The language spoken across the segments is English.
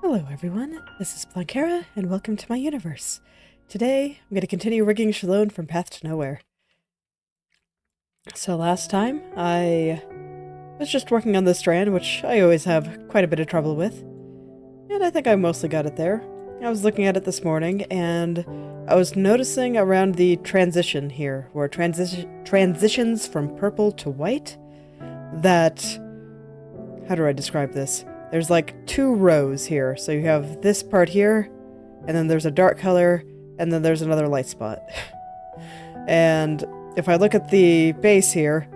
Hello everyone, this is Blankera, and welcome to my universe. Today, I'm going to continue rigging Shalom from Path to Nowhere. So last time, I was just working on this strand, which I always have quite a bit of trouble with. And I think I mostly got it there. I was looking at it this morning, and I was noticing around the transition here, where transitions from purple to white, that... how do I describe this? There's like two rows here. So you have this part here, and then there's a dark color, and then there's another light spot. And if I look at the base here,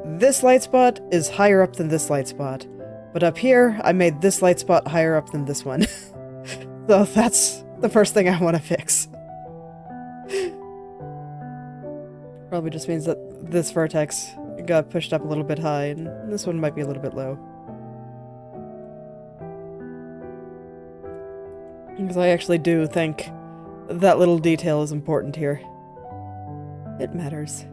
this light spot is higher up than this light spot. But up here, I made this light spot higher up than this one. So that's the first thing I want to fix. Probably just means that this vertex got pushed up a little bit high, and this one might be a little bit low. Because I actually do think that little detail is important here. It matters.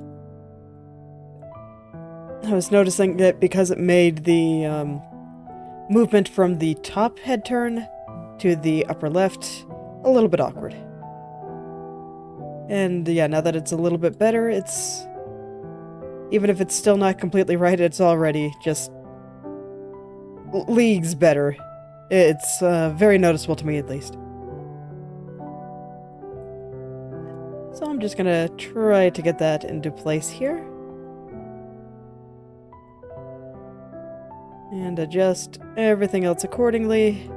I was noticing that because it made the movement from the top head turn to the upper left a little bit awkward. And yeah, now that it's a little bit better, it's... even if it's still not completely right, it's already just leagues better. It's very noticeable to me, at least. So I'm just gonna try to get that into place here. And adjust everything else accordingly.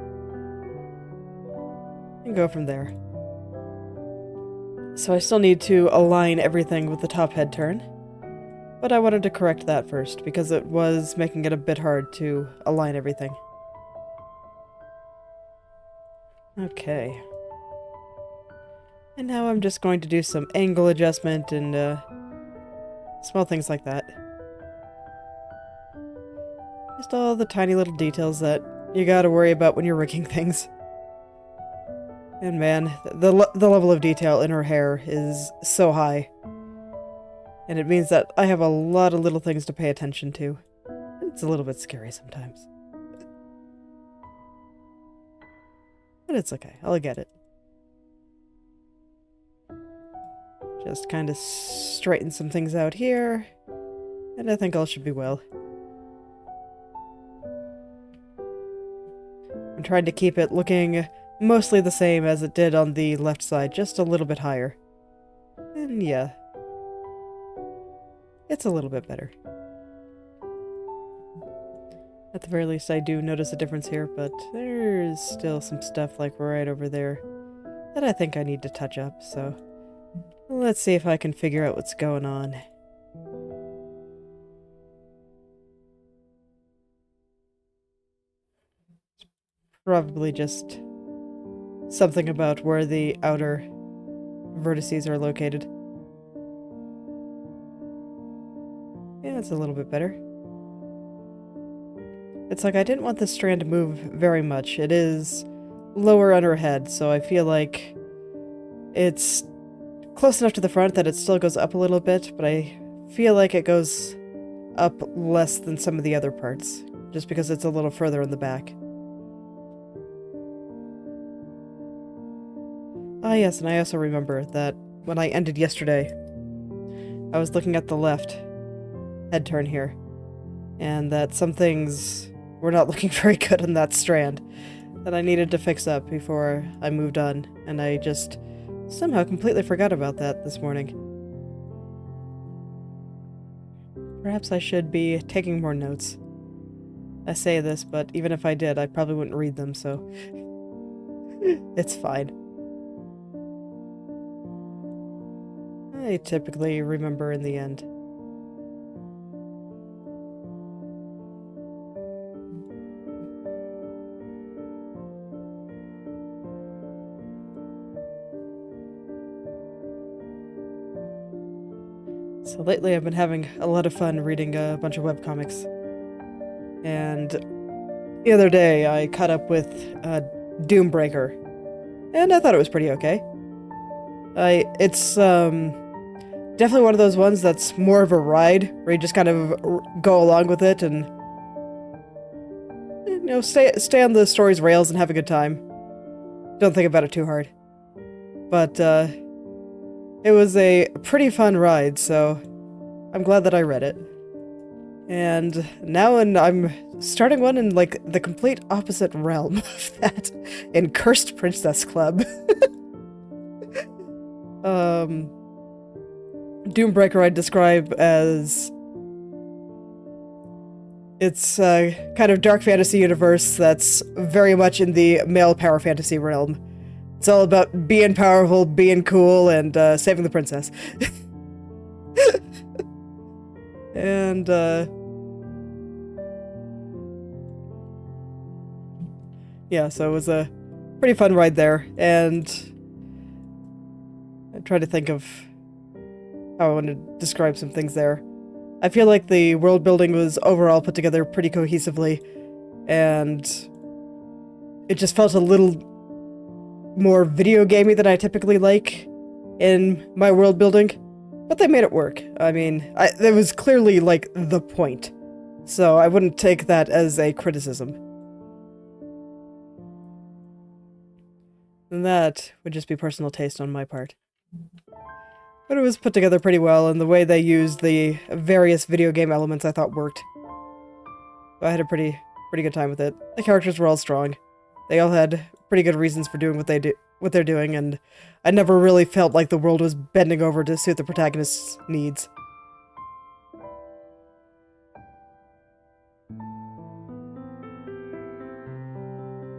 And go from there. So I still need to align everything with the top head turn. But I wanted to correct that first, because it was making it a bit hard to align everything. Okay. And now I'm just going to do some angle adjustment and small things like that. Just all the tiny little details that you gotta worry about when you're rigging things. And man, the level of detail in her hair is so high. And it means that I have a lot of little things to pay attention to. It's a little bit scary sometimes. But it's okay, I'll get it. Just kind of straighten some things out here. And I think all should be well. I'm trying to keep it looking mostly the same as it did on the left side, just a little bit higher. And yeah, it's a little bit better. At the very least, I do notice a difference here, but there's still some stuff like right over there that I think I need to touch up, so let's see if I can figure out what's going on. Probably just something about where the outer vertices are located. Yeah, it's a little bit better. It's like I didn't want this strand to move very much. It is lower on her head, so I feel like it's close enough to the front that it still goes up a little bit, but I feel like it goes up less than some of the other parts, just because it's a little further in the back. Ah yes, and I also remember that when I ended yesterday, I was looking at the left head turn here, and that some things were not looking very good on that strand that I needed to fix up before I moved on, and I just somehow completely forgot about that this morning. Perhaps I should be taking more notes. I say this, but even if I did, I probably wouldn't read them, so it's fine. I typically remember in the end. So lately I've been having a lot of fun reading a bunch of webcomics. And the other day I caught up with Doombreaker, and I thought it was pretty okay. It's definitely one of those ones that's more of a ride, where you just kind of go along with it and, you know, stay on the story's rails and have a good time. Don't think about it too hard. But it was a pretty fun ride, so I'm glad that I read it. And now I'm starting one in, like, the complete opposite realm of that, in Cursed Princess Club. Doombreaker I'd describe as... it's a kind of dark fantasy universe that's very much in the male power fantasy realm. It's all about being powerful, being cool, and saving the princess. And, yeah, so it was a pretty fun ride there, and I tried to think of how I want to describe some things there. I feel like the world building was overall put together pretty cohesively, and it just felt a little more video gamey than I typically like in my world building, but they made it work. I mean, it was clearly, like, the point, so I wouldn't take that as a criticism. And that would just be personal taste on my part. But it was put together pretty well, and the way they used the various video game elements I thought worked. I had a pretty good time with it. The characters were all strong. They all had pretty good reasons for doing what they're doing, and I never really felt like the world was bending over to suit the protagonist's needs.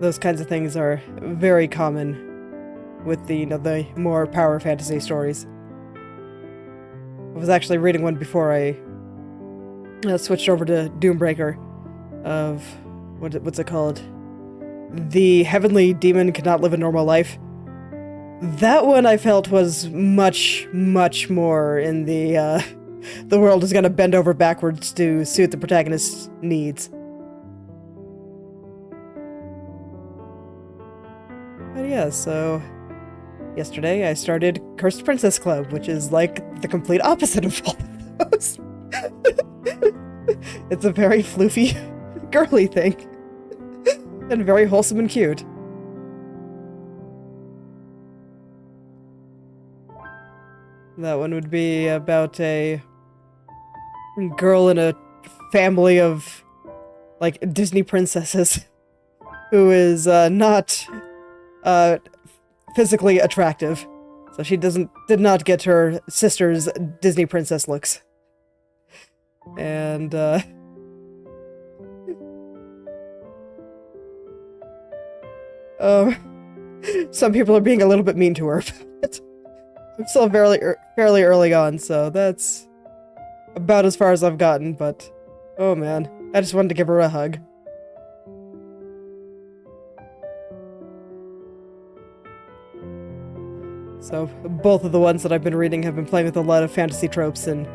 Those kinds of things are very common with the, you know, the more power fantasy stories. I was actually reading one before I switched over to Doombreaker of, what's it called? The Heavenly Demon Cannot Live a Normal Life. That one I felt was much, much more in the world is gonna bend over backwards to suit the protagonist's needs. But yeah, so yesterday I started Cursed Princess Club, which is like the complete opposite of all of those. It's a very floofy, girly thing. And very wholesome and cute. That one would be about a girl in a family of, like, Disney princesses who is not physically attractive. So she did not get her sister's Disney princess looks. And some people are being a little bit mean to her. I'm still fairly early on, so that's about as far as I've gotten, but oh man, I just wanted to give her a hug. So, both of the ones that I've been reading have been playing with a lot of fantasy tropes, and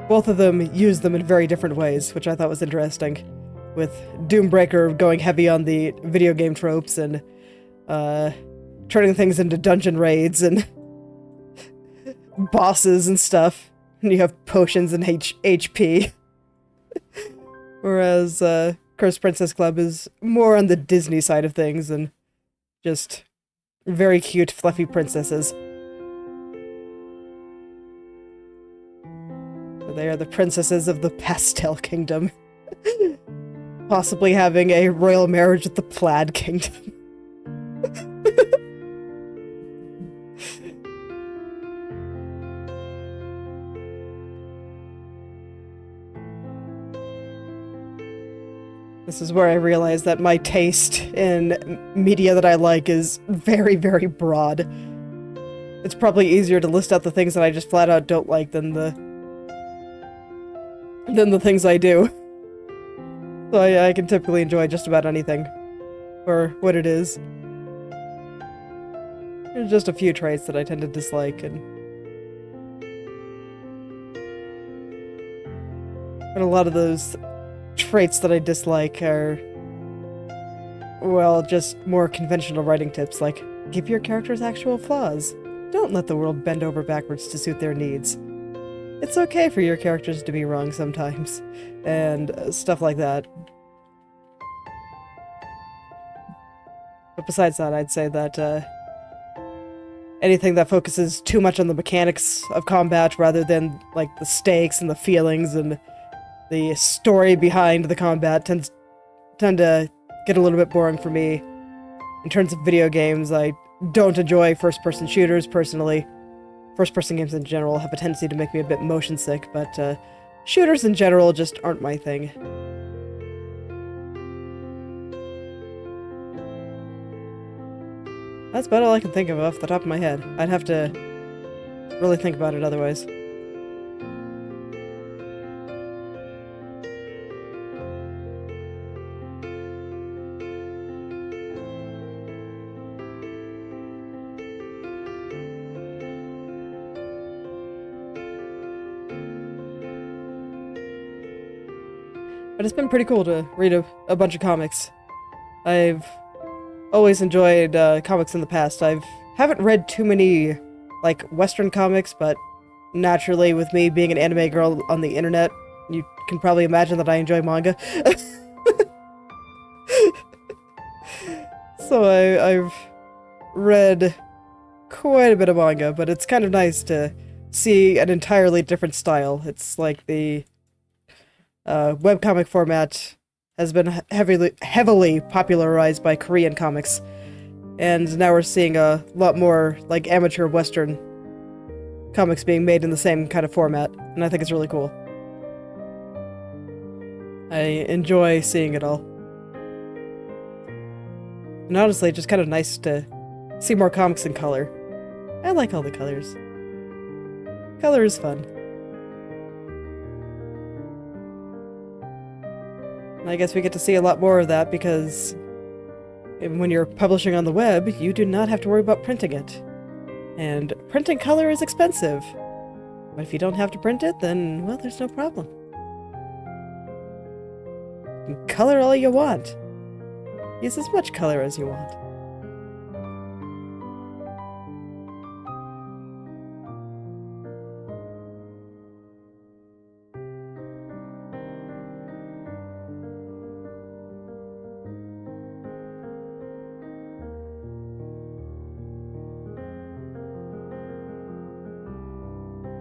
both of them use them in very different ways, which I thought was interesting. With Doombreaker going heavy on the video game tropes and turning things into dungeon raids and bosses and stuff. And you have potions and HP. Whereas Cursed Princess Club is more on the Disney side of things and just very cute, fluffy princesses. They are the princesses of the Pastel Kingdom. Possibly having a royal marriage with the Plaid Kingdom. This is where I realize that my taste in media that I like is very, very broad. It's probably easier to list out the things that I just flat out don't like than the things I do. So I can typically enjoy just about anything for what it is. There's just a few traits that I tend to dislike, but a lot of those traits that I dislike are, well, just more conventional writing tips, like, give your characters actual flaws. Don't let the world bend over backwards to suit their needs. It's okay for your characters to be wrong sometimes, and stuff like that. But besides that, I'd say that anything that focuses too much on the mechanics of combat rather than, like, the stakes and the feelings and the story behind the combat tend to get a little bit boring for me. In terms of video games, I don't enjoy first-person shooters, personally. First-person games in general have a tendency to make me a bit motion sick, but shooters in general just aren't my thing. That's about all I can think of off the top of my head. I'd have to really think about it otherwise. But it's been pretty cool to read a bunch of comics. I've always enjoyed comics in the past. Haven't read too many, like, Western comics, but naturally, with me being an anime girl on the internet, you can probably imagine that I enjoy manga. So I've read quite a bit of manga, but it's kind of nice to see an entirely different style. It's like the webcomic format has been heavily popularized by Korean comics, and now we're seeing a lot more, like, amateur Western comics being made in the same kind of format, and I think it's really cool. I enjoy seeing it all. And honestly, it's just kind of nice to see more comics in color. I like all the colors. Color is fun. And I guess we get to see a lot more of that because when you're publishing on the web, you do not have to worry about printing it. And printing color is expensive. But if you don't have to print it, then, well, there's no problem. You can color all you want. Use as much color as you want.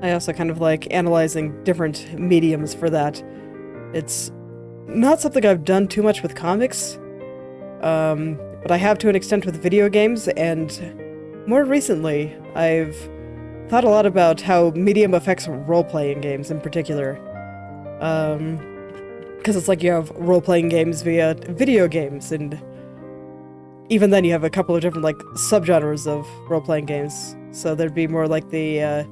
I also kind of like analyzing different mediums for that. It's not something I've done too much with comics, but I have to an extent with video games, and more recently, I've thought a lot about how medium affects role-playing games in particular. Because it's like you have role-playing games via video games, and even then you have a couple of different, like, subgenres of role-playing games. So there'd be more like the,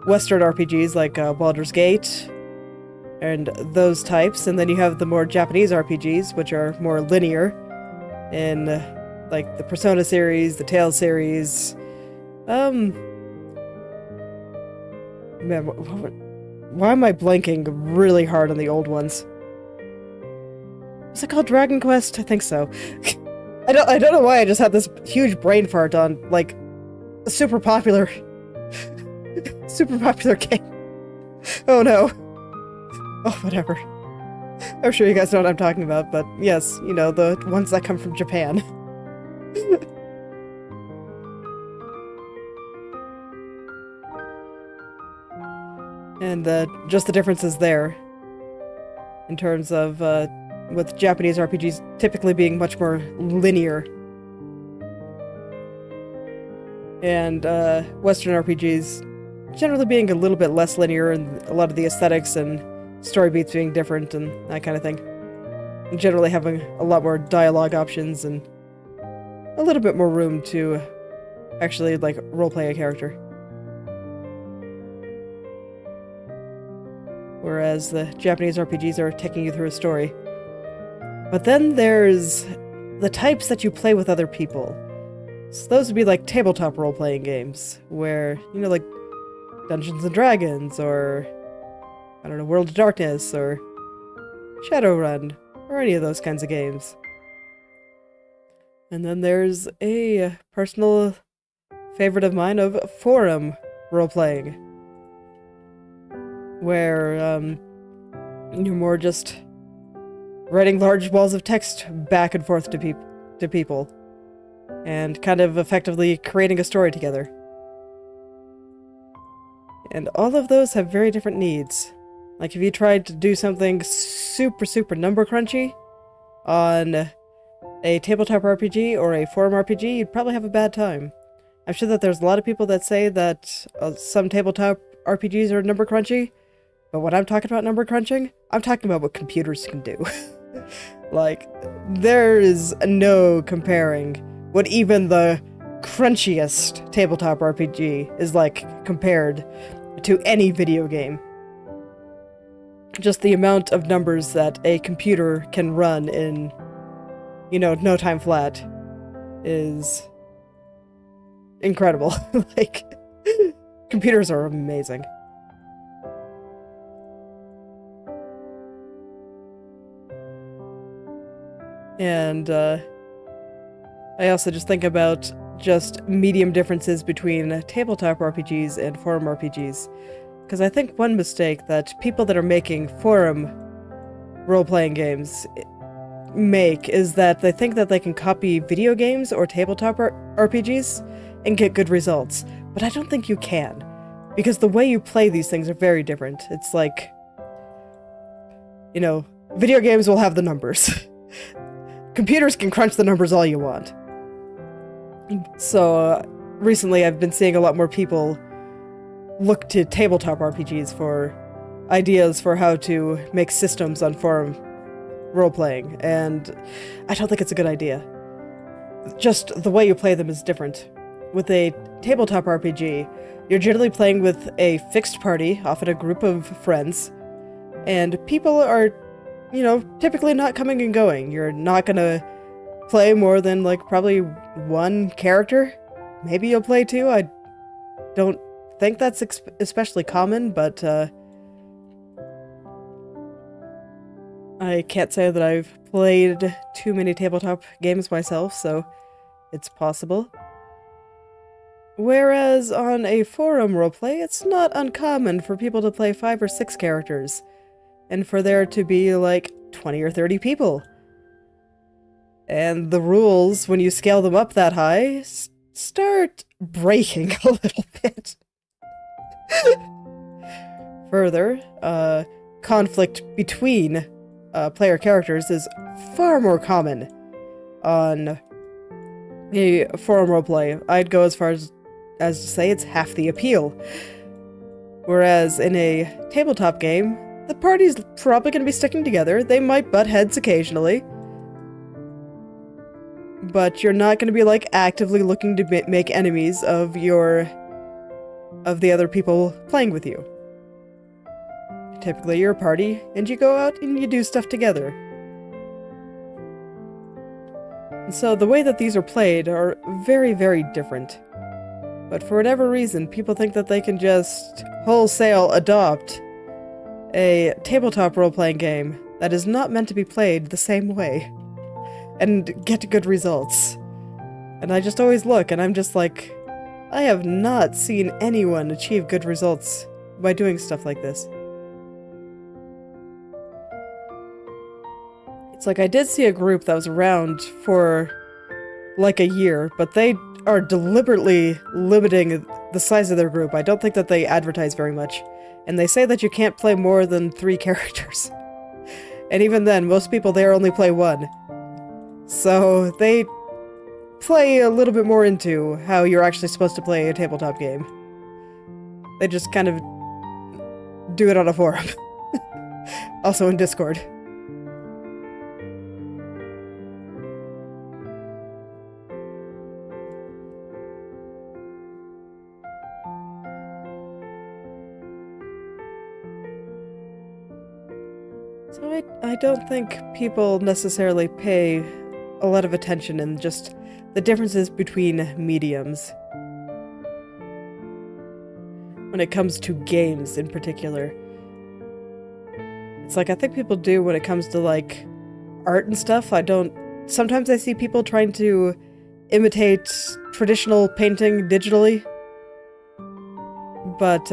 Western RPGs, like, Baldur's Gate, and those types, and then you have the more Japanese RPGs, which are more linear, in, like, the Persona series, the Tales series, man, why am I blanking really hard on the old ones? Was it called Dragon Quest? I think so. I don't know why I just had this huge brain fart on, like, a super popular game. Oh no. Oh, whatever. I'm sure you guys know what I'm talking about, but yes, you know, the ones that come from Japan. And just the differences there, in terms of, with Japanese RPGs typically being much more linear, and Western RPGs generally being a little bit less linear, and a lot of the aesthetics and story beats being different and that kind of thing. And generally having a lot more dialogue options and a little bit more room to actually, like, roleplay a character. Whereas the Japanese RPGs are taking you through a story. But then there's the types that you play with other people. So those would be like tabletop role-playing games, where, you know, like Dungeons and Dragons, or, I don't know, World of Darkness, or Shadowrun, or any of those kinds of games. And then there's a personal favorite of mine of forum role-playing, where you're more just writing large walls of text back and forth to people, and kind of effectively creating a story together. And all of those have very different needs. Like, if you tried to do something super number crunchy on a tabletop RPG or a forum RPG, you'd probably have a bad time. I'm sure that there's a lot of people that say that some tabletop RPGs are number crunchy, but when I'm talking about number crunching, I'm talking about what computers can do. Like, there is no comparing what even the crunchiest tabletop RPG is like compared to any video game. Just the amount of numbers that a computer can run in, you know, no time flat is incredible. Like, computers are amazing. And I also just think about just medium differences between tabletop RPGs and forum RPGs. Because I think one mistake that people that are making forum role-playing games make is that they think that they can copy video games or tabletop RPGs and get good results. But I don't think you can. Because the way you play these things are very different. It's like, you know, video games will have the numbers. Computers can crunch the numbers all you want. So, recently I've been seeing a lot more people look to tabletop RPGs for ideas for how to make systems on forum role-playing, and I don't think it's a good idea. Just the way you play them is different. With a tabletop RPG, you're generally playing with a fixed party, often a group of friends, and people are, you know, typically not coming and going. You're not gonna play more than, like, probably one character. Maybe you'll play two. I don't think that's especially common, but I can't say that I've played too many tabletop games myself, so it's possible. Whereas on a forum roleplay, it's not uncommon for people to play 5 or 6 characters, and for there to be like 20 or 30 people. And the rules, when you scale them up that high, start breaking a little bit. Further, conflict between player characters is far more common on a forum roleplay. I'd go as far as to say it's half the appeal. Whereas in a tabletop game, the party's probably going to be sticking together. They might butt heads occasionally, but you're not going to be like actively looking to make enemies of the other people playing with you. Typically, you're a party, and you go out and you do stuff together. And so the way that these are played are very, very different. But for whatever reason, people think that they can just wholesale adopt a tabletop role-playing game that is not meant to be played the same way and get good results. And I just always look, and I'm just like, I have not seen anyone achieve good results by doing stuff like this. It's like I did see a group that was around for like a year, but they are deliberately limiting the size of their group. I don't think that they advertise very much. And they say that you can't play more than 3 characters. And even then, most people there only play 1. So they play a little bit more into how you're actually supposed to play a tabletop game. They just kind of do it on a forum. Also in Discord. So I don't think people necessarily pay a lot of attention in just the differences between mediums. When it comes to games in particular. It's like I think people do when it comes to like art and stuff. Sometimes I see people trying to imitate traditional painting digitally. But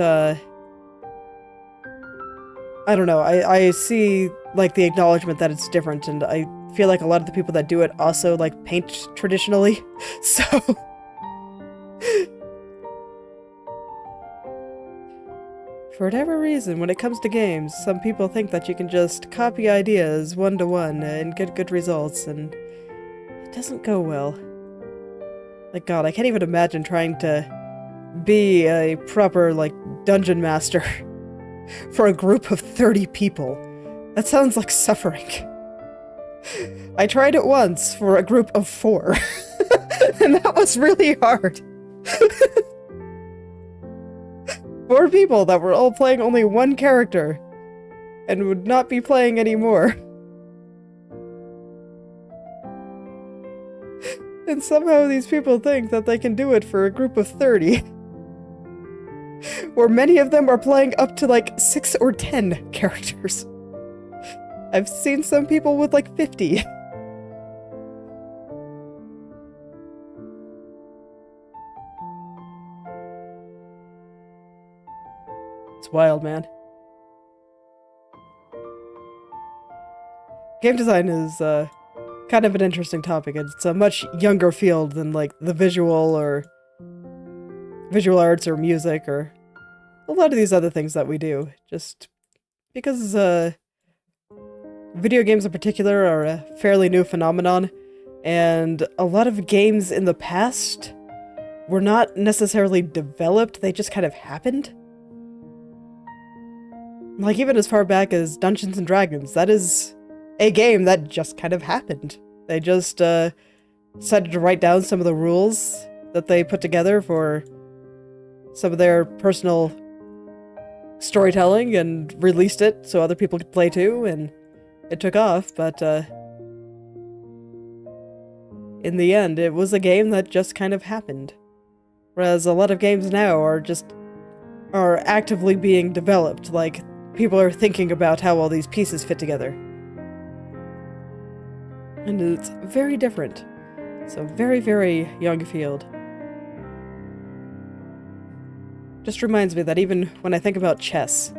I don't know, I see, like, the acknowledgement that it's different, and I feel like a lot of the people that do it also, like, paint traditionally, so... For whatever reason, when it comes to games, some people think that you can just copy ideas one-to-one and get good results, and it doesn't go well. Like, God, I can't even imagine trying to be a proper, like, dungeon master for a group of 30 people. That sounds like suffering. I tried it once for a group of 4, and that was really hard. 4 people that were all playing only 1 character, and would not be playing anymore. And somehow these people think that they can do it for a group of 30. Where many of them are playing up to like 6 or 10 characters. I've seen some people with like 50. It's wild, man. Game design is kind of an interesting topic. It's a much younger field than like the visual arts or music or a lot of these other things that we do. Just because video games in particular are a fairly new phenomenon, and a lot of games in the past were not necessarily developed, they just kind of happened. Like even as far back as Dungeons and Dragons, that is a game that just kind of happened. They just decided to write down some of the rules that they put together for some of their personal storytelling and released it so other people could play too, and it took off, but in the end, it was a game that just kind of happened. Whereas a lot of games now are actively being developed, like people are thinking about how all these pieces fit together. And it's very different. It's a very, very young field. Just reminds me that even when I think about chess,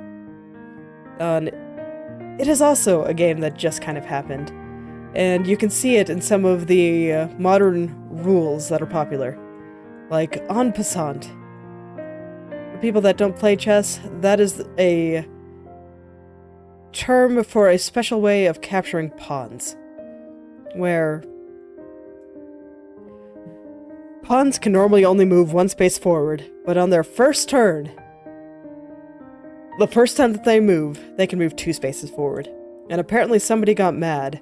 it is also a game that just kind of happened. And you can see it in some of the modern rules that are popular. Like en passant. people that don't play chess, that is a term for a special way of capturing pawns, where pawns can normally only move one space forward, but on their first turn, the first time that they move, they can move 2 spaces forward. And apparently somebody got mad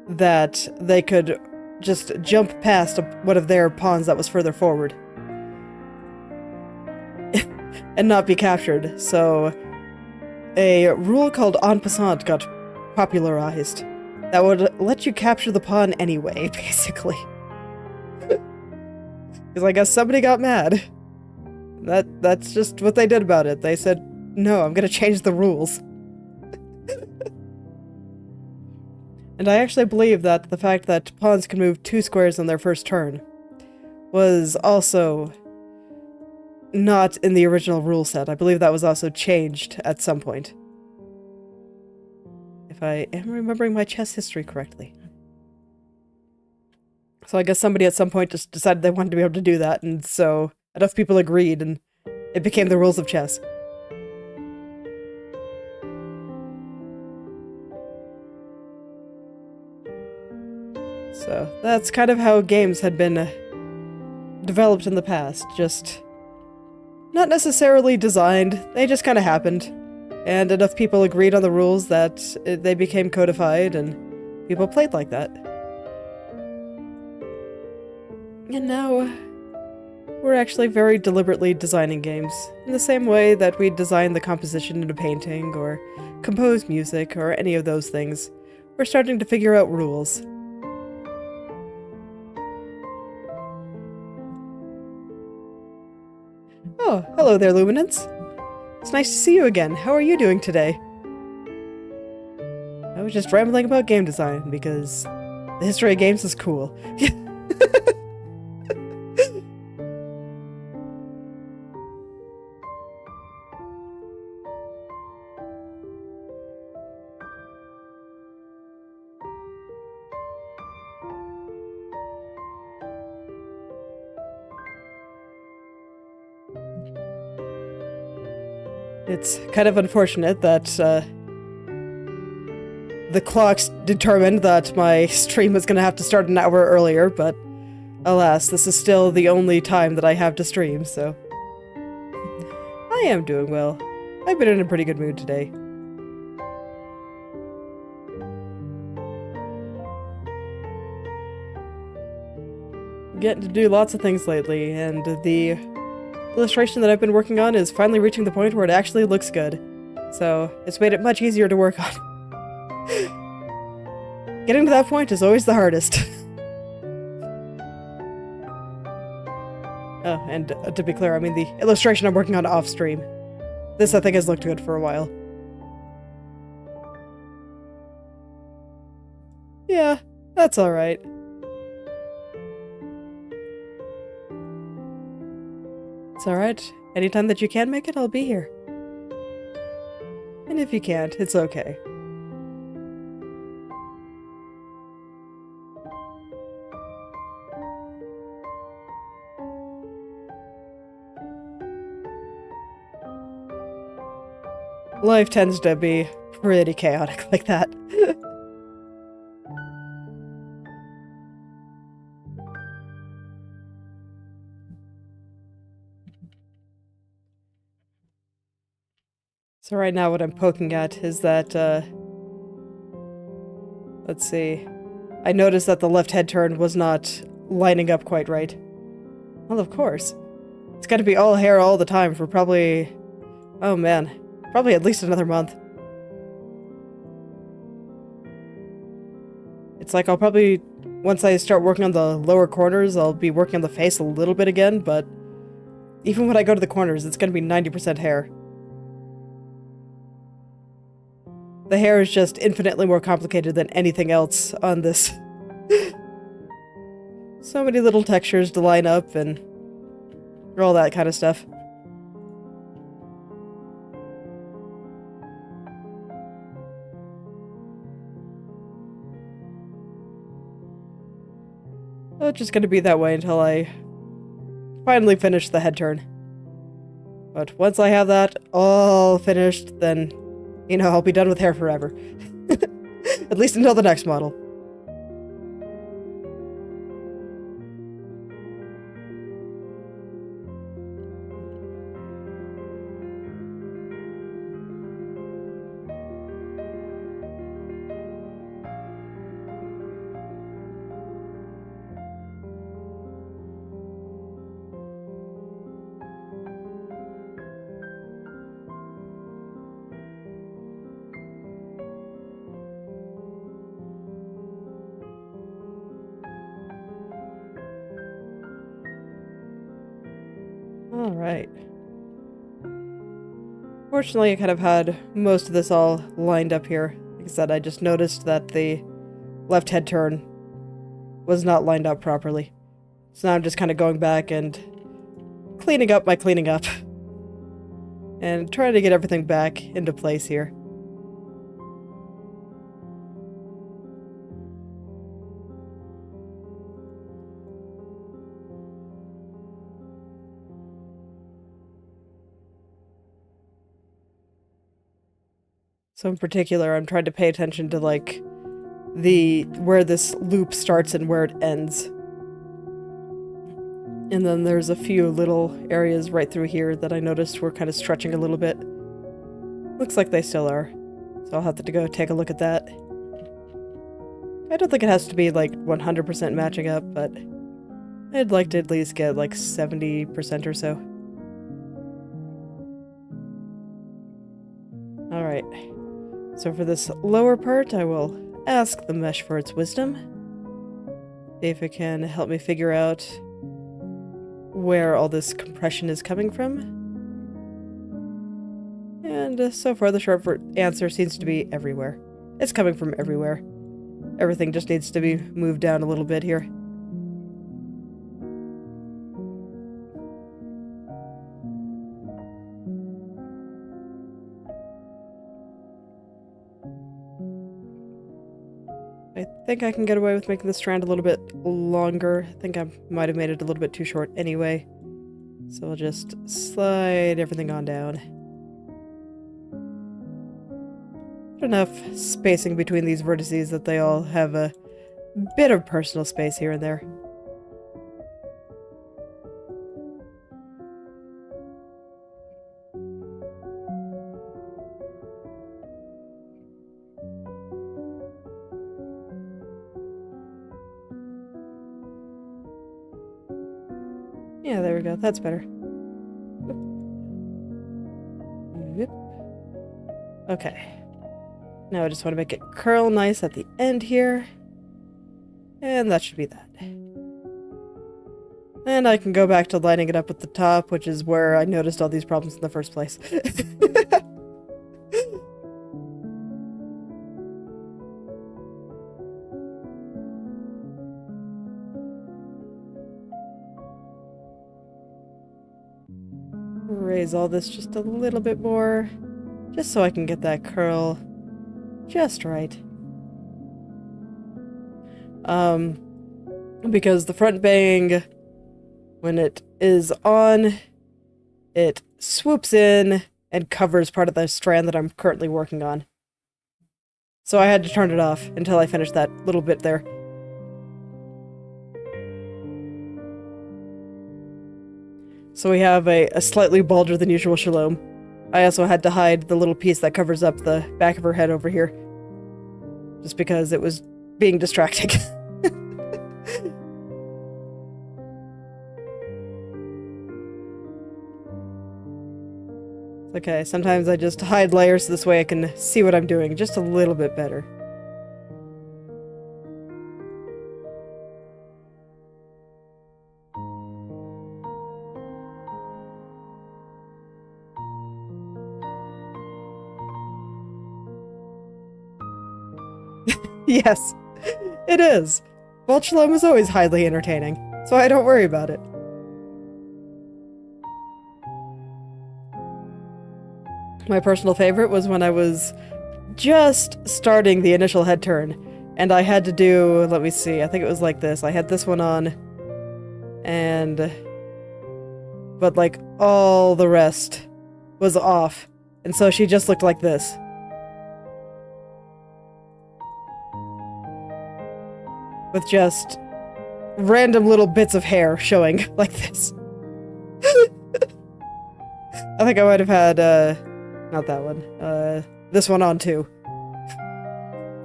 that they could just jump past one of their pawns that was further forward and not be captured. So a rule called en passant got popularized that would let you capture the pawn anyway, basically. Because I guess somebody got mad. That's just what they did about it. They said, no, I'm gonna change the rules. And I actually believe that the fact that pawns can move 2 squares on their first turn was also not in the original rule set. I believe that was also changed at some point. If I am remembering my chess history correctly. So I guess somebody at some point just decided they wanted to be able to do that, and so enough people agreed, and it became the rules of chess. So that's kind of how games had been developed in the past, just not necessarily designed, they just kind of happened. And enough people agreed on the rules that they became codified, and people played like that. And now, we're actually very deliberately designing games, in the same way that we design the composition in a painting, or compose music, or any of those things. We're starting to figure out rules. Oh, hello there, Luminance. It's nice to see you again. How are you doing today? I was just rambling about game design, because the history of games is cool. It's kind of unfortunate that the clocks determined that my stream was going to have to start an hour earlier, but alas, this is still the only time that I have to stream, so I am doing well. I've been in a pretty good mood today. Getting to do lots of things lately, and the illustration that I've been working on is finally reaching the point where it actually looks good. So, it's made it much easier to work on. Getting to that point is always the hardest. Oh, and to be clear, I mean the illustration I'm working on off-stream. This, I think, has looked good for a while. Yeah, that's alright. It's alright. Anytime that you can make it, I'll be here. And if you can't, it's okay. Life tends to be pretty chaotic like that. So right now what I'm poking at is that, let's see. I noticed that the left head turn was not lining up quite right. Well, of course. It's gotta be all hair all the time for probably... oh man. Probably at least another month. It's like I'll probably... once I start working on the lower corners, I'll be working on the face a little bit again, but... even when I go to the corners, it's gonna be 90% hair. The hair is just infinitely more complicated than anything else on this. So many little textures to line up and all that kind of stuff. Well, it's just gonna be that way until I finally finish the head turn. But once I have that all finished, then, you know, I'll be done with hair forever. At least until the next model. Alright. Fortunately, I kind of had most of this all lined up here. Like I said, I just noticed that the left head turn was not lined up properly. So now I'm just kind of going back and cleaning up my cleaning up. And trying to get everything back into place here. So in particular, I'm trying to pay attention to, like, where this loop starts and where it ends. And then there's a few little areas right through here that I noticed were kind of stretching a little bit. Looks like they still are. So I'll have to go take a look at that. I don't think it has to be, like, 100% matching up, but I'd like to at least get, like, 70% or so. Alright. So for this lower part, I will ask the mesh for its wisdom. See if it can help me figure out where all this compression is coming from. And so far the short answer seems to be everywhere. It's coming from everywhere. Everything just needs to be moved down a little bit here. I think I can get away with making the strand a little bit longer. I think I might have made it a little bit too short anyway. So I'll just slide everything on down. Enough spacing between these vertices that they all have a bit of personal space here and there. Yeah, there we go. That's better. Yep. Okay. Now I just want to make it curl nice at the end here. And that should be that. And I can go back to lining it up with the top, which is where I noticed all these problems in the first place. Raise all this just a little bit more, just so I can get that curl just right. Because the front bang, when it is on, it swoops in and covers part of the strand that I'm currently working on. So I had to turn it off until I finished that little bit there. So we have a slightly balder than usual Shalom. I also had to hide the little piece that covers up the back of her head over here. Just because it was being distracting. Okay, sometimes I just hide layers so this way I can see what I'm doing just a little bit better. Yes, it is. Well, Shalom is always highly entertaining, so I don't worry about it. My personal favorite was when I was just starting the initial head turn, and I had to do, let me see, I think it was like this. I had this one on, but like all the rest was off. And so she just looked like this. With just random little bits of hair showing like this. I think I might have had, not that one, this one on too.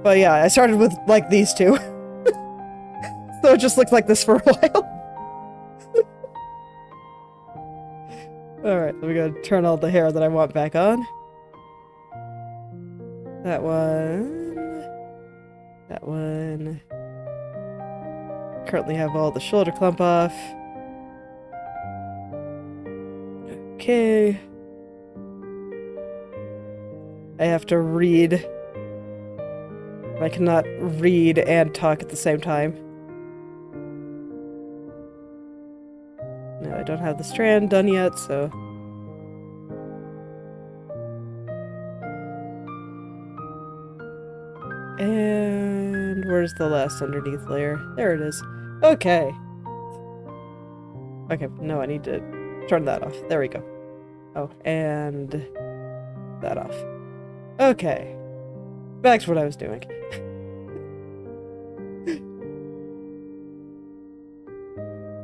But yeah, I started with, like, these two. So it just looked like this for a while. Alright, let me go turn all the hair that I want back on. That one. That one. Currently have all the shoulder clump off. Okay. I have to read. I cannot read and talk at the same time. No, I don't have the strand done yet, so... And where's the last underneath layer? There it is. Okay. Okay, no, I need to turn that off. There we go. Oh, and that off. Okay. Back to what I was doing.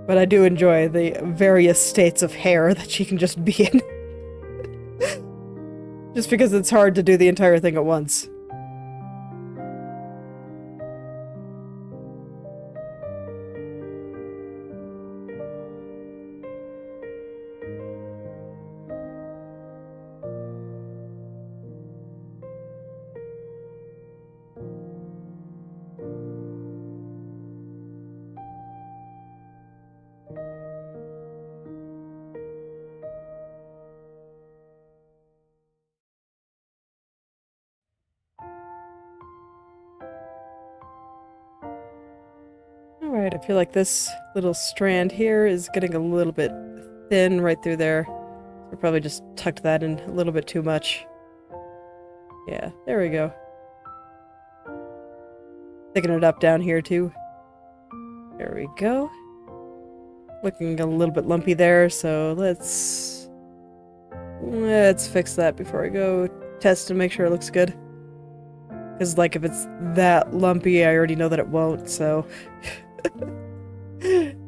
But I do enjoy the various states of hair that she can just be in. Just because it's hard to do the entire thing at once. Alright, I feel like this little strand here is getting a little bit thin right through there. I probably just tucked that in a little bit too much. Yeah, there we go. Thicken it up down here too. There we go. Looking a little bit lumpy there, so let's fix that before I go test and make sure it looks good. Because, like, if it's that lumpy, I already know that it won't, so...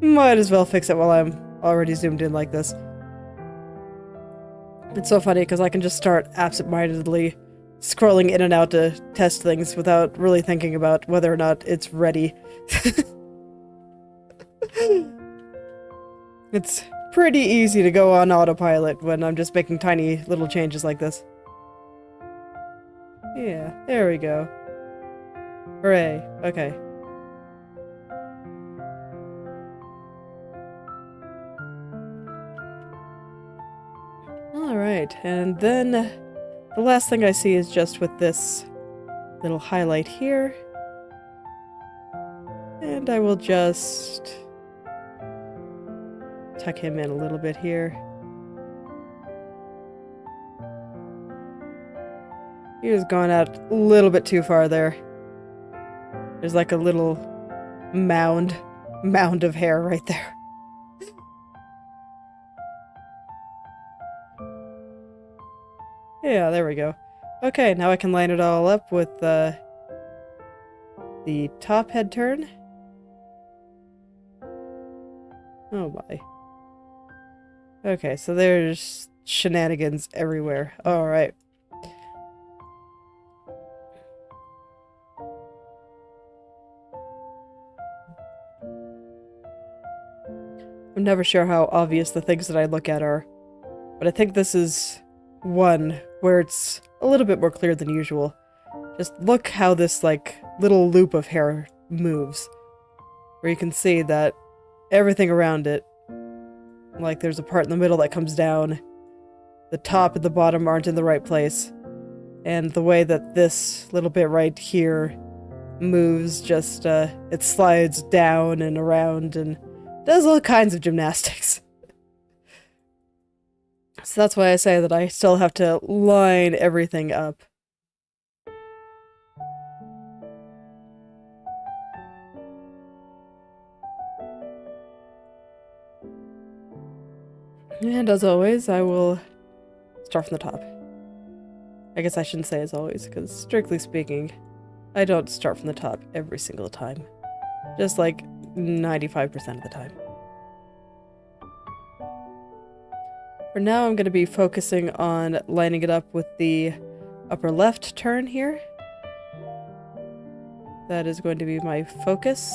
Might as well fix it while I'm already zoomed in like this. It's so funny, because I can just start absentmindedly scrolling in and out to test things without really thinking about whether or not it's ready. It's pretty easy to go on autopilot when I'm just making tiny little changes like this. Yeah, there we go. Hooray. Okay. Alright, and then the last thing I see is just with this little highlight here. And I will just tuck him in a little bit here. He has gone out a little bit too far there. There's like a little mound of hair right there. Yeah, there we go. Okay, now I can line it all up with the top head turn. Oh my. Okay, so there's shenanigans everywhere. Alright. I'm never sure how obvious the things that I look at are, but I think this is one where it's a little bit more clear than usual. Just look how this, like, little loop of hair moves, where you can see that everything around it, like there's a part in the middle that comes down, the top and the bottom aren't in the right place, and the way that this little bit right here moves, just, it slides down and around and does all kinds of gymnastics. So that's why I say that I still have to line everything up. And as always, I will start from the top. I guess I shouldn't say as always, because strictly speaking, I don't start from the top every single time. Just like 95% of the time. For now, I'm going to be focusing on lining it up with the upper left turn here. That is going to be my focus.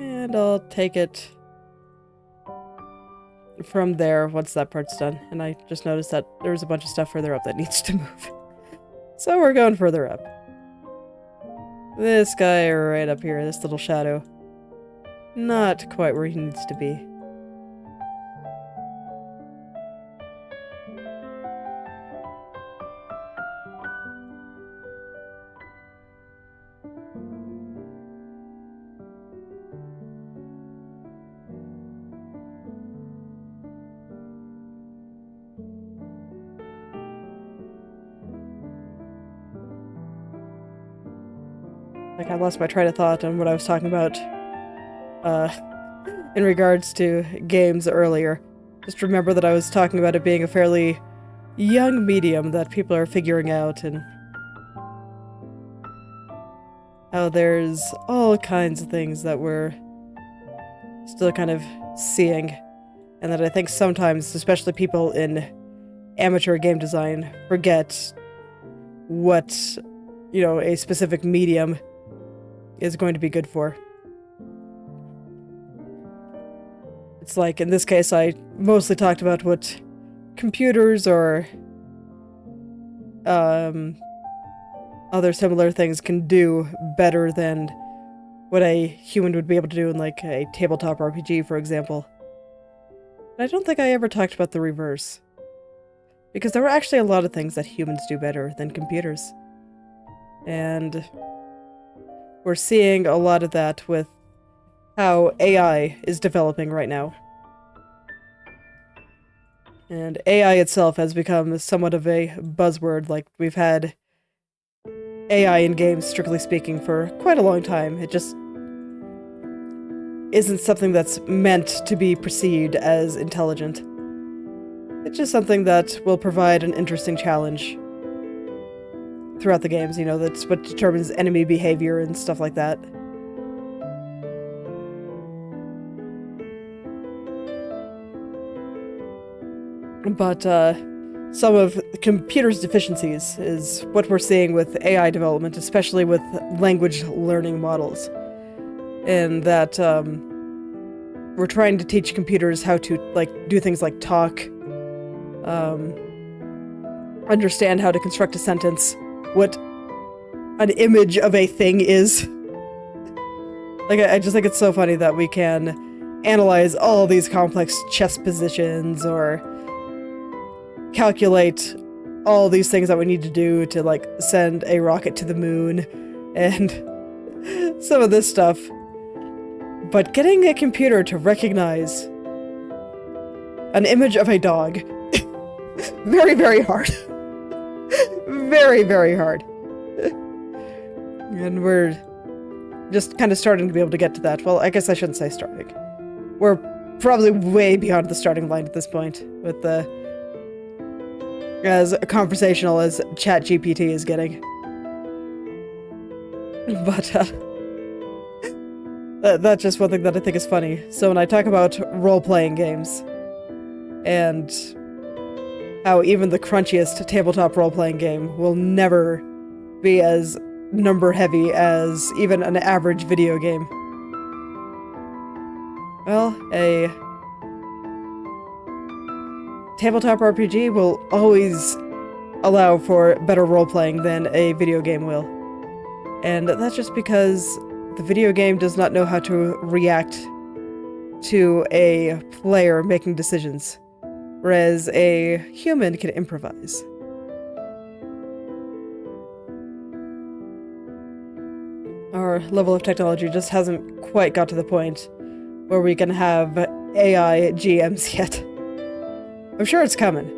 And I'll take it from there once that part's done. And I just noticed that there's a bunch of stuff further up that needs to move. So we're going further up. This guy right up here, this little shadow. Not quite where he needs to be. Like, I lost my train of thought on what I was talking about, in regards to games earlier. Just remember that I was talking about it being a fairly young medium that people are figuring out, and how there's all kinds of things that we're still kind of seeing, and that I think sometimes, especially people in amateur game design, forget what, you know, a specific medium is going to be good for. It's like, in this case, I mostly talked about what computers or other similar things can do better than what a human would be able to do in, like, a tabletop RPG, for example. But I don't think I ever talked about the reverse. Because there are actually a lot of things that humans do better than computers. And we're seeing a lot of that with how AI is developing right now. And AI itself has become somewhat of a buzzword. Like, we've had AI in games, strictly speaking, for quite a long time. It just isn't something that's meant to be perceived as intelligent. It's just something that will provide an interesting challenge throughout the games, you know, that's what determines enemy behavior and stuff like that. But, some of the computer's deficiencies is what we're seeing with AI development, especially with language learning models. And that, we're trying to teach computers how to, like, do things like talk, understand how to construct a sentence, what an image of a thing is. Like, I just think it's so funny that we can analyze all these complex chess positions, or calculate all these things that we need to do to, like, send a rocket to the moon, and some of this stuff. But getting a computer to recognize an image of a dog, very, very hard. Very, very hard. And we're just kind of starting to be able to get to that. Well, I guess I shouldn't say starting. We're probably way beyond the starting line at this point, with the as conversational as ChatGPT is getting. But that's just one thing that I think is funny. So when I talk about role-playing games, and how even the crunchiest tabletop role-playing game will never be as number-heavy as even an average video game. Well, a tabletop RPG will always allow for better role-playing than a video game will. And that's just because the video game does not know how to react to a player making decisions, whereas a human can improvise. Our level of technology just hasn't quite got to the point where we can have AI GMs yet. I'm sure it's coming.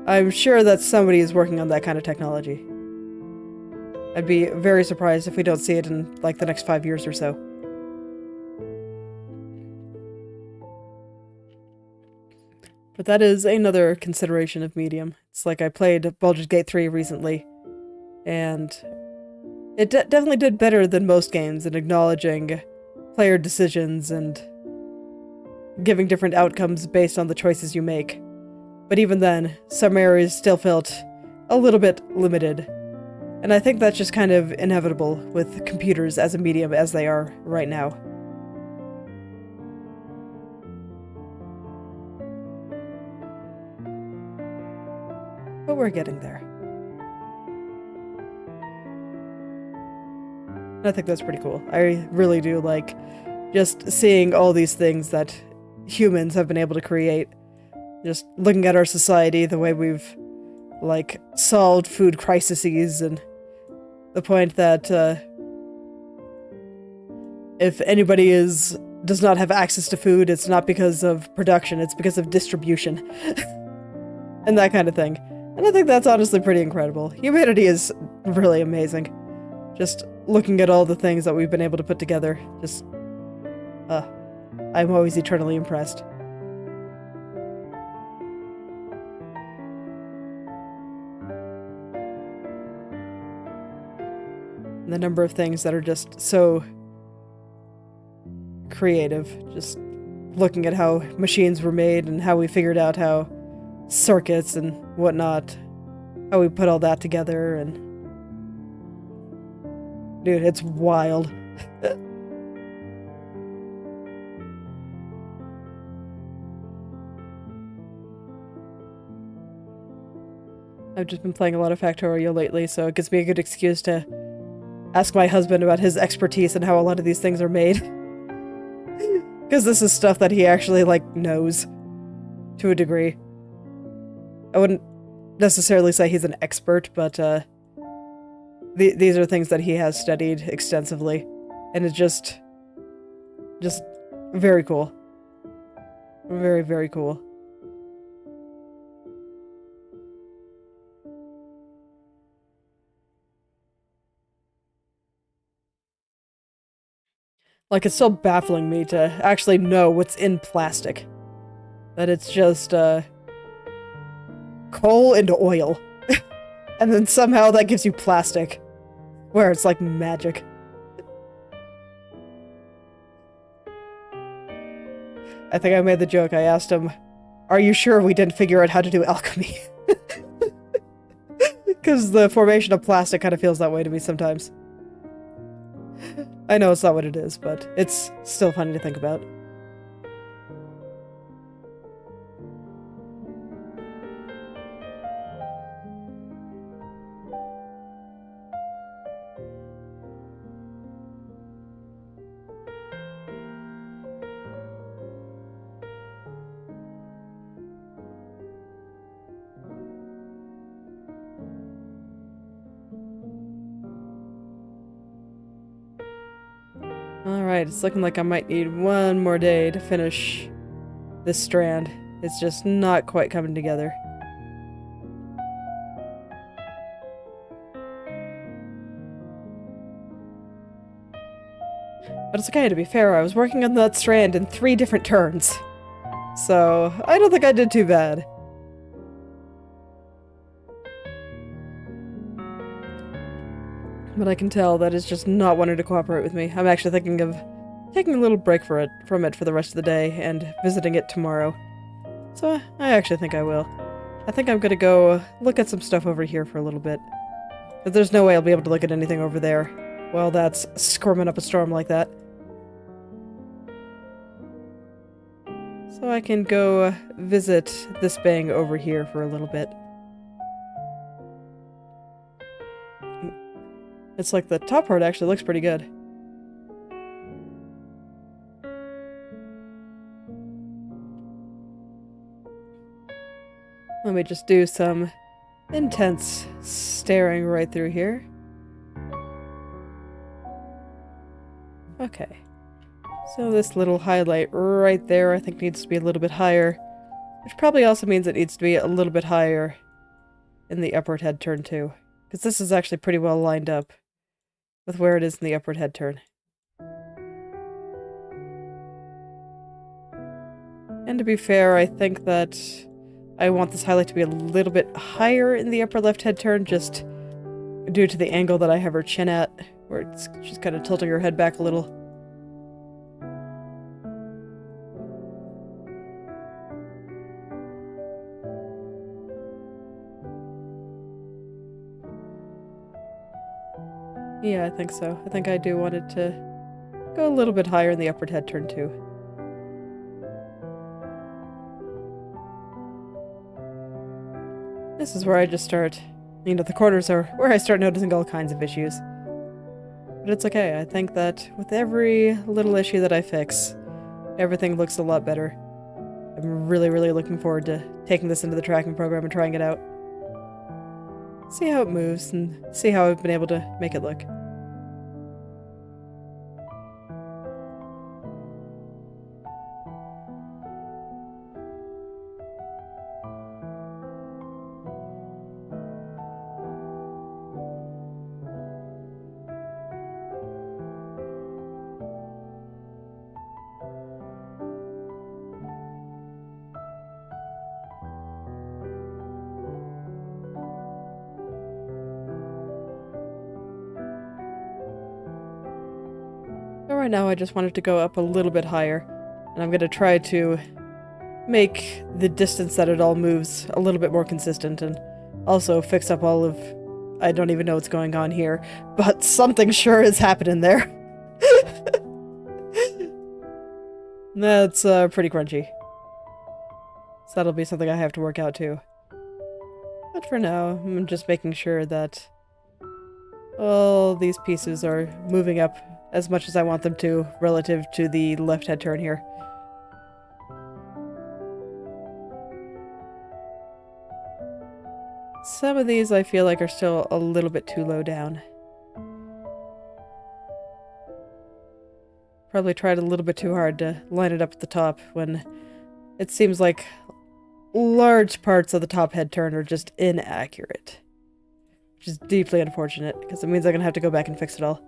I'm sure that somebody is working on that kind of technology. I'd be very surprised if we don't see it in, like, the next 5 years or so. But that is another consideration of medium. It's like I played Baldur's Gate 3 recently, and it definitely did better than most games in acknowledging player decisions and giving different outcomes based on the choices you make. But even then, some areas still felt a little bit limited. And I think that's just kind of inevitable with computers as a medium as they are right now. But we're getting there. And I think that's pretty cool. I really do like just seeing all these things that humans have been able to create. Just looking at our society, the way we've, like, solved food crises, and the point that, if anybody does not have access to food, it's not because of production, it's because of distribution. And that kind of thing. And I think that's honestly pretty incredible. Humanity is really amazing. Just looking at all the things that we've been able to put together, just, I'm always eternally impressed. The number of things that are just so creative. Just looking at how machines were made and how we figured out how circuits and whatnot, how we put all that together, and dude, it's wild. I've just been playing a lot of Factorio lately, so it gives me a good excuse to ask my husband about his expertise and how a lot of these things are made. Because this is stuff that he actually, like, knows. To a degree. I wouldn't necessarily say he's an expert, but, these are things that he has studied extensively. And it's just very cool. Very, very cool. Like, it's still baffling me to actually know what's in plastic. That it's just, coal and oil. And then somehow that gives you plastic. Where it's like magic. I think I made the joke. I asked him, "Are you sure we didn't figure out how to do alchemy?" Because the formation of plastic kind of feels that way to me sometimes. I know it's not what it is, but it's still funny to think about. Alright, it's looking like I might need one more day to finish this strand. It's just not quite coming together. But it's okay, to be fair, I was working on that strand in 3 different turns. So, I don't think I did too bad. But I can tell that it's just not wanting to cooperate with me. I'm actually thinking of taking a little break from it for the rest of the day and visiting it tomorrow. So I actually think I will. I think I'm gonna go look at some stuff over here for a little bit. But there's no way I'll be able to look at anything over there. Well, that's squirming up a storm like that. So I can go visit this bang over here for a little bit. It's like the top part actually looks pretty good. Let me just do some intense staring right through here. Okay. So this little highlight right there I think needs to be a little bit higher, which probably also means it needs to be a little bit higher in the upward head turn too, because this is actually pretty well lined up with where it is in the upward head turn. And to be fair, I think that I want this highlight to be a little bit higher in the upper left head turn, just due to the angle that I have her chin at, where she's kind of tilting her head back a little. Yeah, I think so. I think I do want it to go a little bit higher in the upward head turn too. This is where I just start, you know, the corners are where I start noticing all kinds of issues. But it's okay. I think that with every little issue that I fix, everything looks a lot better. I'm really, really looking forward to taking this into the tracking program and trying it out. See how it moves and see how I've been able to make it look. So right now I just want it to go up a little bit higher, and I'm going to try to make the distance that it all moves a little bit more consistent, and also fix up all of... I don't even know what's going on here, but something sure is happening there. That's pretty crunchy. So that'll be something I have to work out too. But for now, I'm just making sure that all these pieces are moving up as much as I want them to relative to the left head turn here. Some of these I feel like are still a little bit too low down. Probably tried a little bit too hard to line it up at the top when it seems like large parts of the top head turn are just inaccurate. Which is deeply unfortunate, because it means I'm gonna have to go back and fix it all.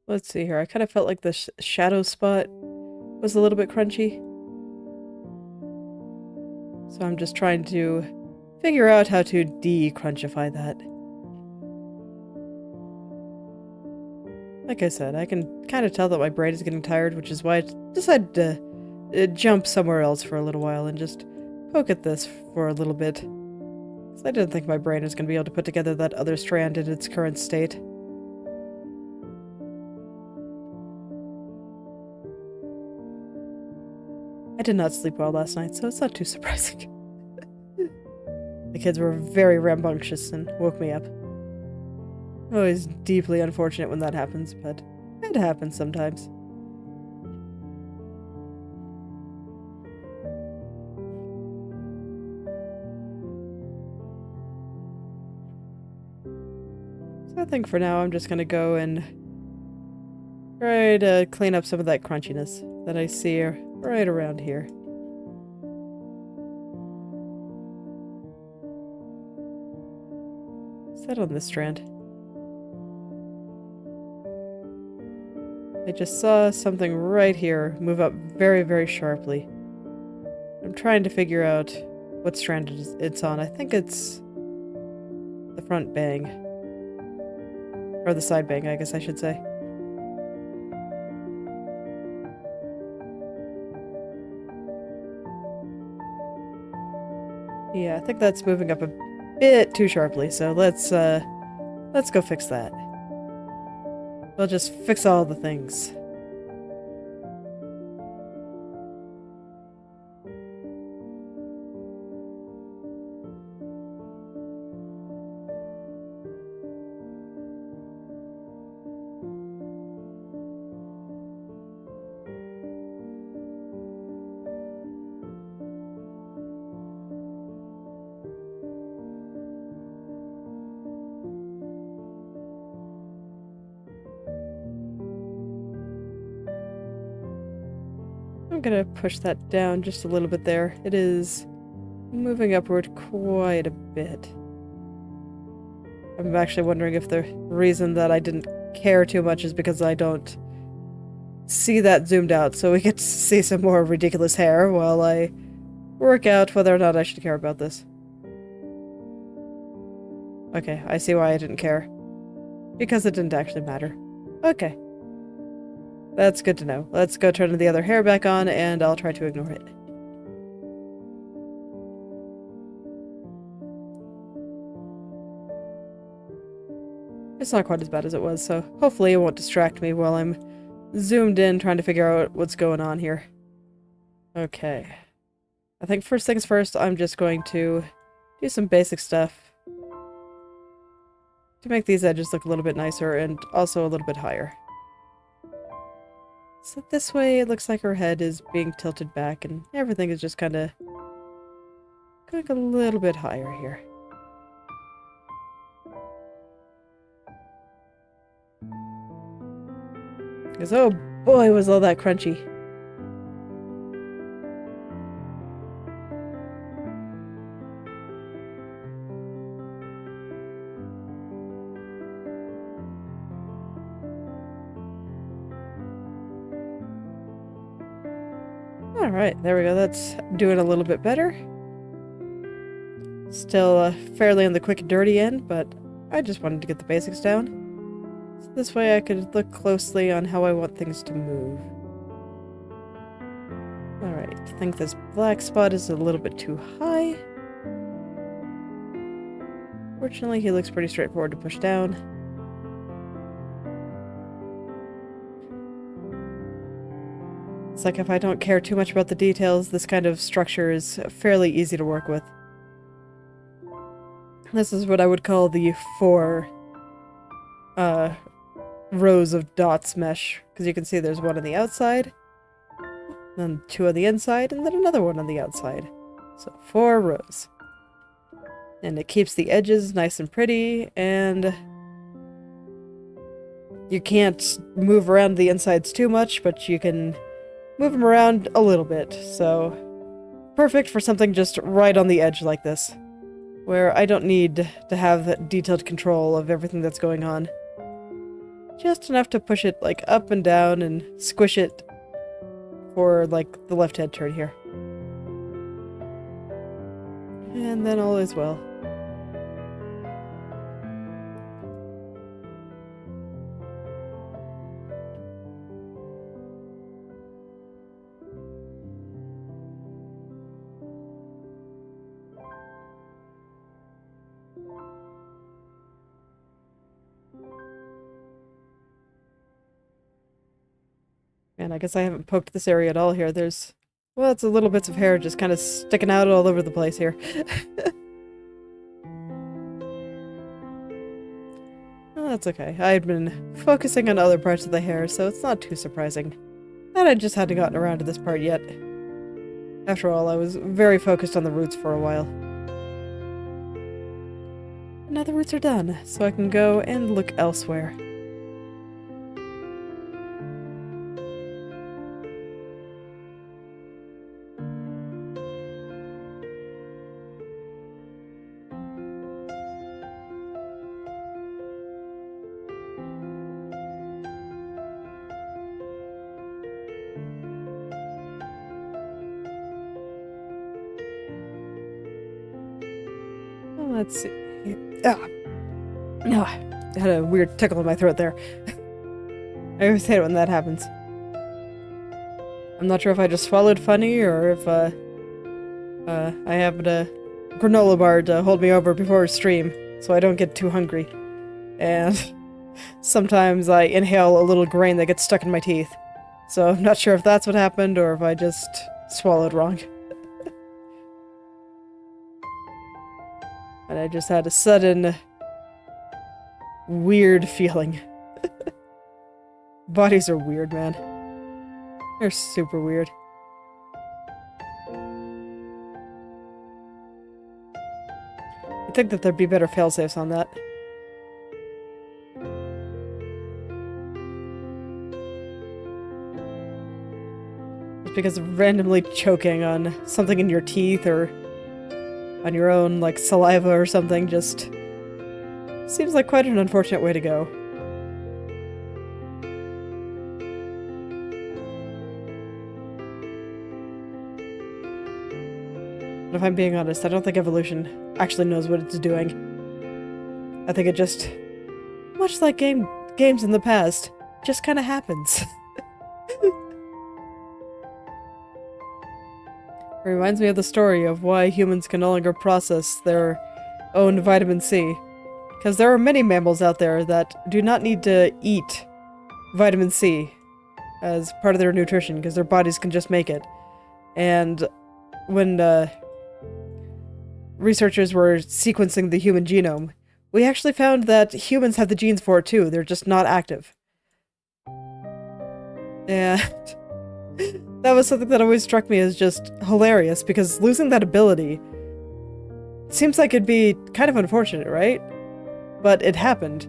Let's see here. I kind of felt like the shadow spot was a little bit crunchy. So I'm just trying to figure out how to de-crunchify that. Like I said, I can kind of tell that my brain is getting tired, which is why I decided to jump somewhere else for a little while and just poke at this for a little bit. 'Cause I didn't think my brain was going to be able to put together that other strand in its current state. I did not sleep well last night, so it's not too surprising. The kids were very rambunctious and woke me up. Always deeply unfortunate when that happens, but it happens sometimes. So I think for now I'm just gonna go and try to clean up some of that crunchiness that I see right around here. Set on this strand. I just saw something right here move up very, very sharply. I'm trying to figure out what strand it's on. I think it's the front bang. Or the side bang, I guess I should say. Yeah, I think that's moving up a bit too sharply, so let's go fix that. We'll just fix all the things. I'm gonna push that down just a little bit there. It is moving upward quite a bit. I'm actually wondering if the reason that I didn't care too much is because I don't see that zoomed out, so we get to see some more ridiculous hair while I work out whether or not I should care about this. Okay, I see why I didn't care. Because it didn't actually matter. Okay. That's good to know. Let's go turn the other hair back on, and I'll try to ignore it. It's not quite as bad as it was, so hopefully it won't distract me while I'm zoomed in trying to figure out what's going on here. Okay. I think first things first, I'm just going to do some basic stuff to make these edges look a little bit nicer and also a little bit higher. So this way it looks like her head is being tilted back and everything is just kind of going a little bit higher here. Because oh boy was all that crunchy. Alright, there we go. That's doing a little bit better. Still fairly on the quick and dirty end, but I just wanted to get the basics down. So this way I could look closely on how I want things to move. Alright, I think this black spot is a little bit too high. Fortunately, he looks pretty straightforward to push down. It's like if I don't care too much about the details, this kind of structure is fairly easy to work with. This is what I would call the 4 rows of dots mesh, because you can see there's one on the outside, then 2 on the inside, and then another one on the outside. So 4 rows. And it keeps the edges nice and pretty, and you can't move around the insides too much, but you can move them around a little bit, so perfect for something just right on the edge like this, where I don't need to have detailed control of everything that's going on. Just enough to push it like up and down and squish it for like the left head turn here. And then all is well. And I guess I haven't poked this area at all here. There's, well, it's a little bits of hair just kind of sticking out all over the place here. Well, that's okay. I had been focusing on other parts of the hair, so it's not too surprising that I just hadn't gotten around to this part yet. After all, I was very focused on the roots for a while. Now the roots are done, so I can go and look elsewhere. Let's see. I had a weird tickle in my throat there. I always hate it when that happens. I'm not sure if I just swallowed funny or if I happened a granola bar to hold me over before stream so I don't get too hungry. And sometimes I inhale a little grain that gets stuck in my teeth. So I'm not sure if that's what happened or if I just swallowed wrong. And I just had a sudden weird feeling. Bodies are weird, man. They're super weird. I think that there'd be better failsafes on that. because of randomly choking on something in your teeth or on your own, like, saliva or something, just seems like quite an unfortunate way to go. If I'm being honest, I don't think evolution actually knows what it's doing. I think it just, much like games in the past, just kind of happens. It reminds me of the story of why humans can no longer process their own vitamin C. Because there are many mammals out there that do not need to eat vitamin C as part of their nutrition, because their bodies can just make it. And when researchers were sequencing the human genome, we actually found that humans have the genes for it too, they're just not active. And that was something that always struck me as just hilarious, because losing that ability seems like it'd be kind of unfortunate, right? But it happened.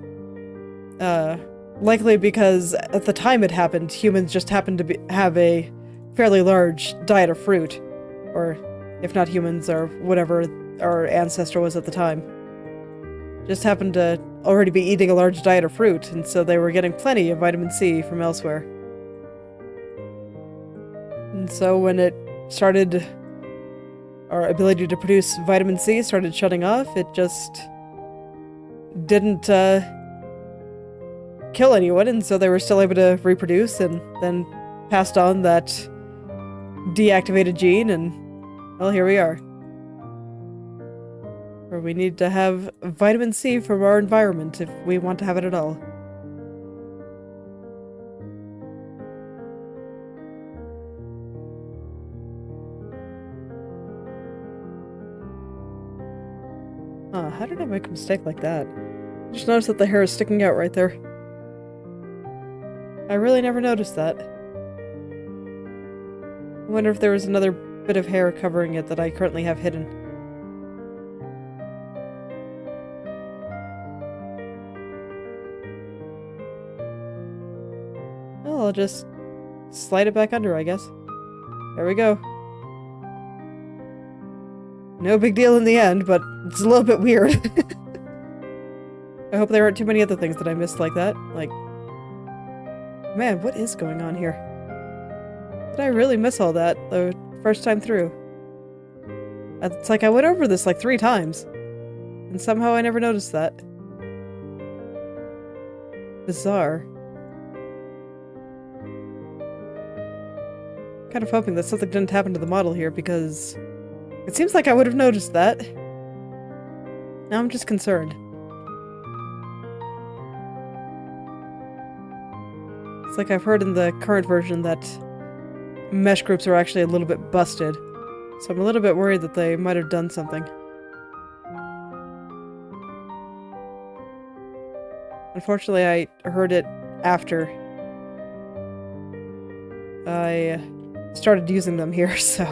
Likely because at the time it happened, humans just happened to have a fairly large diet of fruit. Or, if not humans, or whatever our ancestor was at the time. Just happened to already be eating a large diet of fruit, and so they were getting plenty of vitamin C from elsewhere. And so when it started, our ability to produce vitamin C started shutting off, it just didn't kill anyone, and so they were still able to reproduce, and then passed on that deactivated gene, and well, here we are. Where we need to have vitamin C from our environment if we want to have it at all. How did I make a mistake like that? I just noticed that the hair is sticking out right there. I really never noticed that. I wonder if there was another bit of hair covering it that I currently have hidden. Well, I'll just slide it back under, I guess. There we go. No big deal in the end, but it's a little bit weird. I hope there aren't too many other things that I missed like that. Like, man, what is going on here? Did I really miss all that the first time through? It's like I went over this like 3 times, and somehow I never noticed that. Bizarre. Kind of hoping that something didn't happen to the model here, because it seems like I would have noticed that. Now I'm just concerned. It's like I've heard in the current version that mesh groups are actually a little bit busted. So I'm a little bit worried that they might have done something. Unfortunately, I heard it after I started using them here, so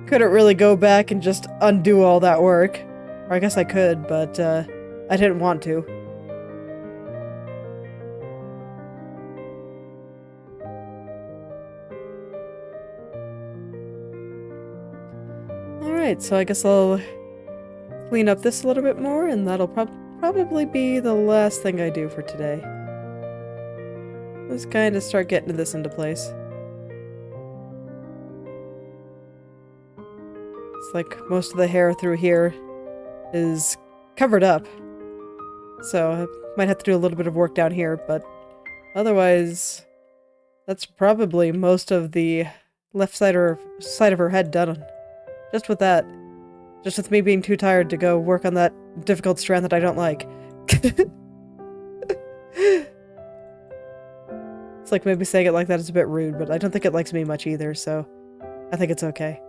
couldn't really go back and just undo all that work. Or I guess I could, but I didn't want to. Alright, so I guess I'll clean up this a little bit more, and that'll probably be the last thing I do for today. Let's kind of start getting this into place. It's like most of the hair through here is covered up, so I might have to do a little bit of work down here, but otherwise that's probably most of the left side of her head done. Just with that. Just with me being too tired to go work on that difficult strand that I don't like. It's like maybe saying it like that is a bit rude, but I don't think it likes me much either, so I think it's okay.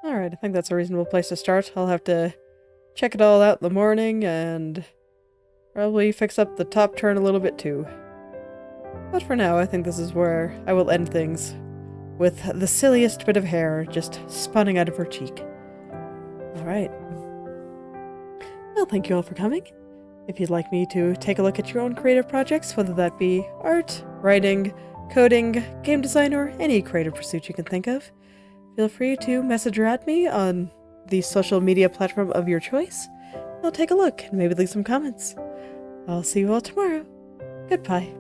Alright, I think that's a reasonable place to start. I'll have to check it all out in the morning and probably fix up the top turn a little bit too. But for now, I think this is where I will end things with the silliest bit of hair just spawning out of her cheek. Alright. Well, thank you all for coming. If you'd like me to take a look at your own creative projects, whether that be art, writing, coding, game design, or any creative pursuit you can think of, feel free to message or add me on the social media platform of your choice. I'll take a look and maybe leave some comments. I'll see you all tomorrow. Goodbye.